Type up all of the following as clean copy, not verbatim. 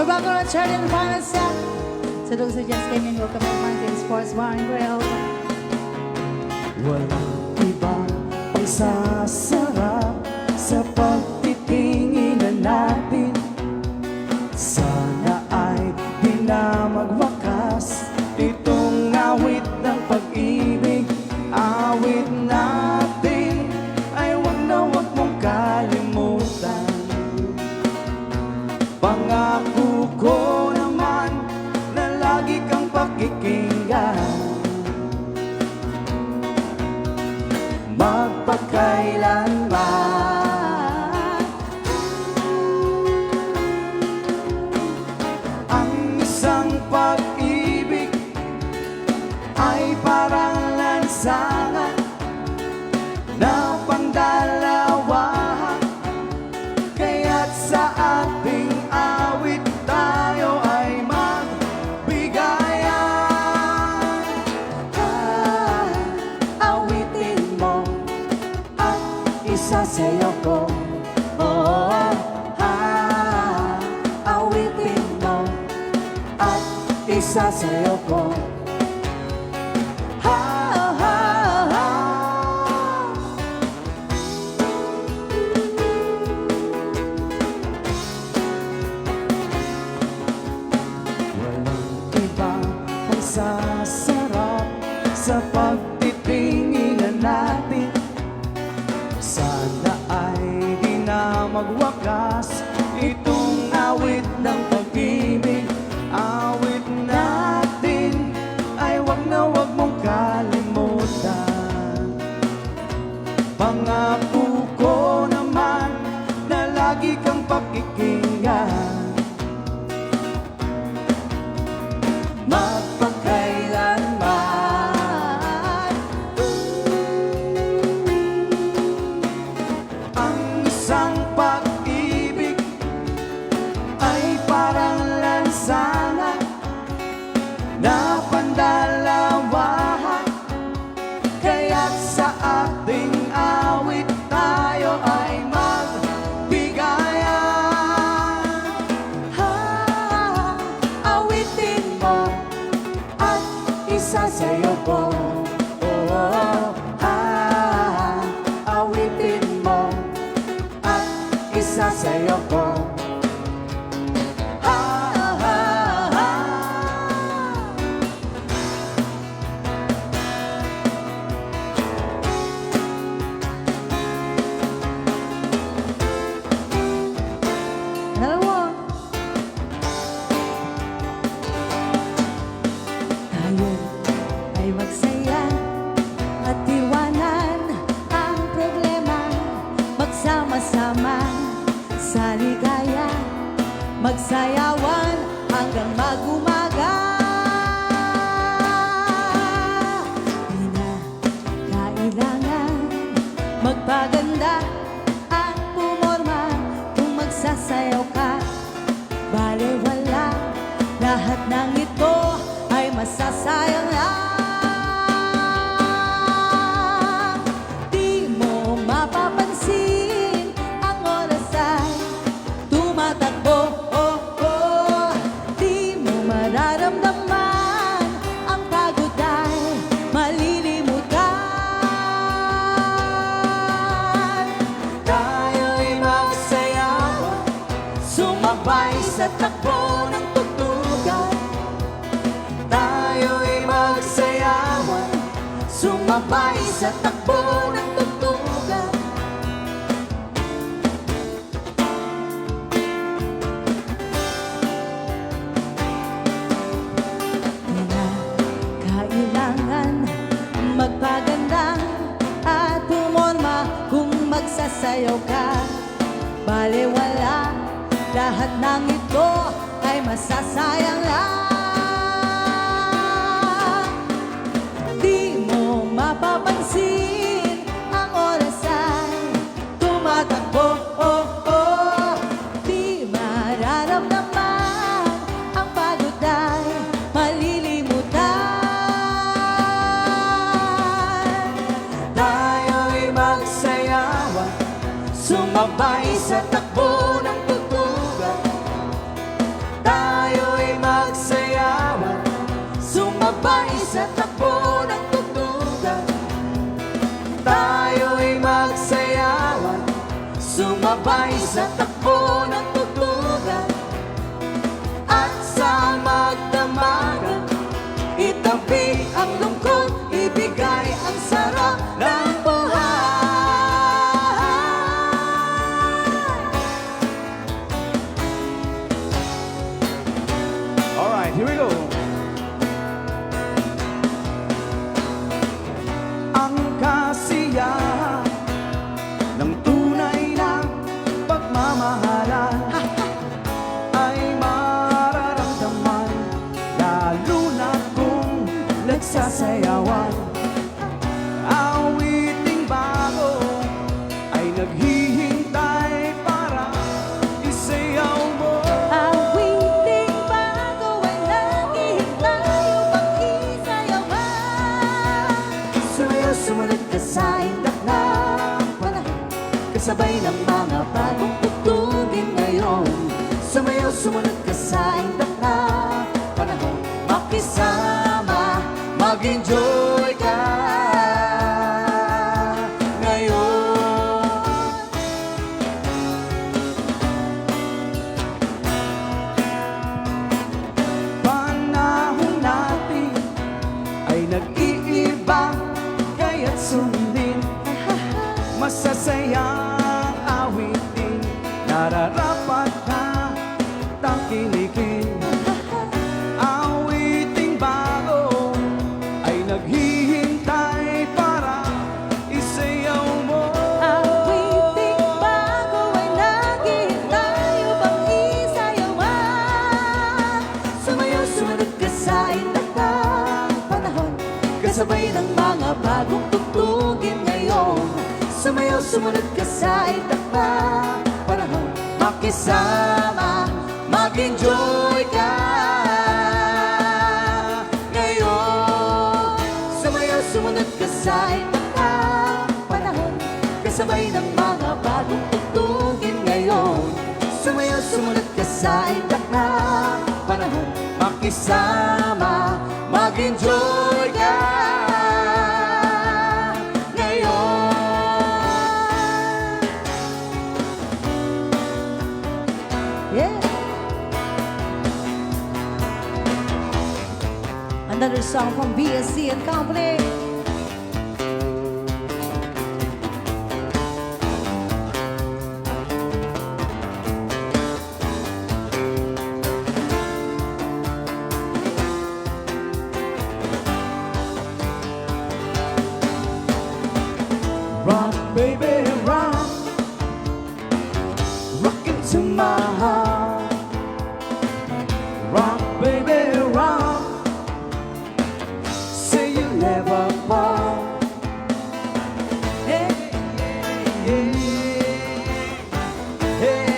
We're back on our third and final set. So those who just came in, welcome to Mountain Sports Bar and Grill. Walang iba ang sasarap sa pagtitinginan natin. Sana ay di na magwakas itong awit ng pag-ibig. Awit natin ay wag na wag mong kalimutan. Pangako ko naman na lagi kang pakikinggan. Magpakailanman ang isang pag-ibig ay parang lansangan na pandalawahan. Kaya't sa ating awit tayo ay magbigayan. Awitin mo at isasayaw ko. Awitin mo at isasayaw ko. Sasarap sa pagtitinginan natin. Sana ay di na magwakas itong awit ng pag-ibig. Awit natin ay wag na wag mong kalimutan. Pangako ko naman na lagi kang pakikinggan. Magpakailanman ang isang pag-ibig ay parang lansangan na pandalawahan. Kaya't sa ating awit tayo ay magbigayan. Awitin mo at isasayaw ko. Awitin mo at isasayaw ko. Another one. Tayo ay magsaya at iwanan ang problema. Magsama-sama sa ligaya, magsayawan hanggang mag-umaga. Di na kailangan magpaganda at pumorma. Kung magsasayaw ka, balewala, lahat ng ito ay masasayang lang. Di mo mapapansin ang oras ay tumatakbo. Di mo mararamdaman ang pagod ay malilimutan. Tayo'y magsayawan, sumabay sa takbo ng tugtugan. Tayo'y magsayawan, sumabay sa takbo ng tugtugan. Di na kailangan magpaganda at pumorma. Kung magsasayaw ka, balewala, lahat ng ito ay masasayang lang. Di mo mapapansin ang oras ay tumatakbo. Di mararamdaman ang pagod ay malilimutan. Tayo'y magsayawan, sumabay sa takbo ng tugtugan. sumabay sa takbo ng tugtugan at sa magdamagan. Itabi ang lungkot, ibigay ang sarap ng buhay. Alright, here we go. Ang kasiyahan ng tunay na pagmamahalan ay mararamdaman lalo na kung nagsasayawan. Awiting bago ay naghihintay para isayaw mo. Awiting bago ay naghihintay upang isayawan. Sumayaw, sumunod ka sa indak na panahon, kasabay ng mga bagong tugtugin ngayon. Sumayaw, sumunod ka sa indak na panahon, makisama, mag-enjoy ka ngayon. Panahon natin ay nag-iiba, kaya't sundin masasayang awitin, nararapat na tangkilikin. Awiting bago ay naghihintay para isayaw mo. Awiting bago ay naghihintay upang isayawan. Sumayaw, sumunod ka sa indak ng panahon, kasabay ng mga bagong tugtugin ngayon. Sumayaw, sumunod ka sa indak ng panahon, makisama, mag-enjoy ka ngayon. Sumayaw, sumunod ka sa indak ng panahon, kasabay ng mga bagong tugtugin ngayon. Sumayaw, sumunod ka sa indak ng panahon, makisama, mag-enjoy ka ngayon. Yeah. Another song from BSC and Company. Rock, baby, rock, rock into my heart. Rock, baby, rock, say you'll never fall. Hey, yeah, hey,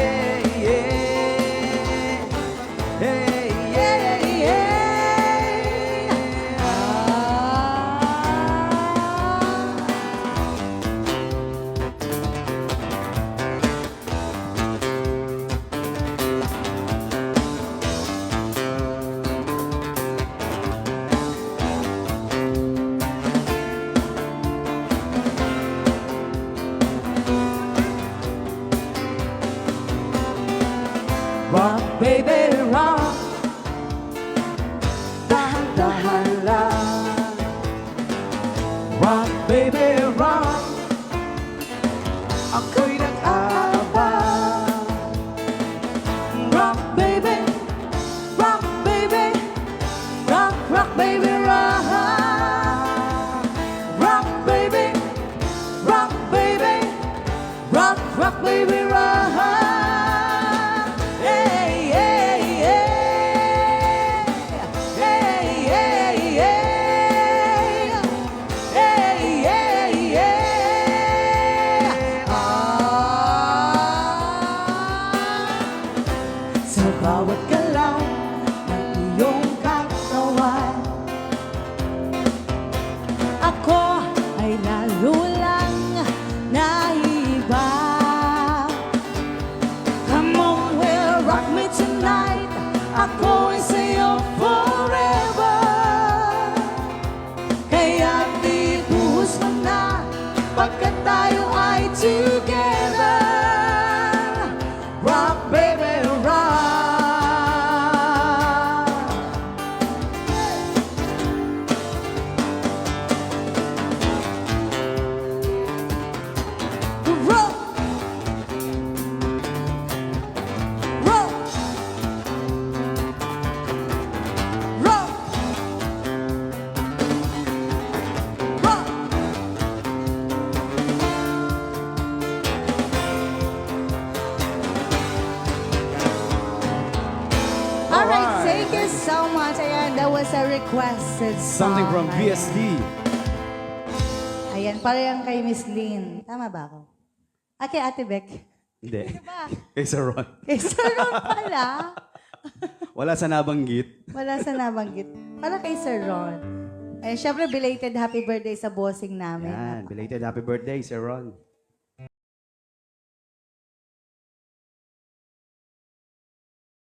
yeah, yeah, hey, yeah, yeah. Rock, baby, rock, dahan-dahan lang. Rock, baby, rock, ako'y nag-aabang. Rock, baby, rock, baby, rock, rock, baby, rock. Rock, baby, rock, baby, rock, rock, baby, rock. Hey, hey, hey. Hey, hey, hey. Hey, hey, hey. Sa bawat galaw ng iyong katawan, Ako ay lalo lang naiba. come on, well, rock me tonight. Ako ay sa'yo forever. Kaya di buhos mo na, pagkat tayo ay together. requested song. Something from VSD. Ayan, parang kay Miss Lynn. Tama ba ako? Kay Ate Beck. Hindi. Diba? Kay Sir Ron. Kay Sir Ron pala. Wala sa nabanggit. Wala sa nabanggit. Para kay Sir Ron. Eh, syempre, belated happy birthday sa bossing namin. Yan. Belated happy birthday, Sir Ron.